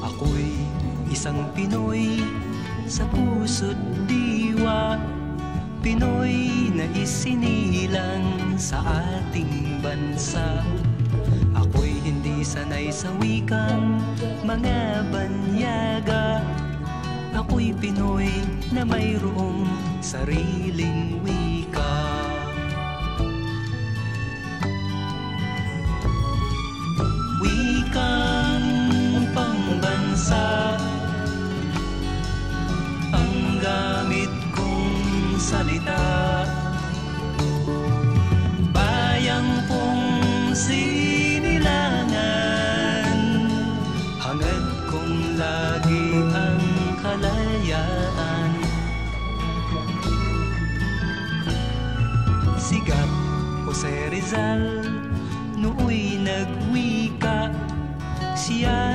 Ako'y isang Pinoy sa puso't diwa, Pinoy na isinilang sa ating bansa. Ako'y hindi sanay sa wikang mga banyaga, ako'y Pinoy na mayroong sariling wika. Wikang pambansa ang gamit kong salita, bayang kong sinilangan, hangad kong lagi ang kalayaan. Sigat Jose Rizal nooy nagwika, siya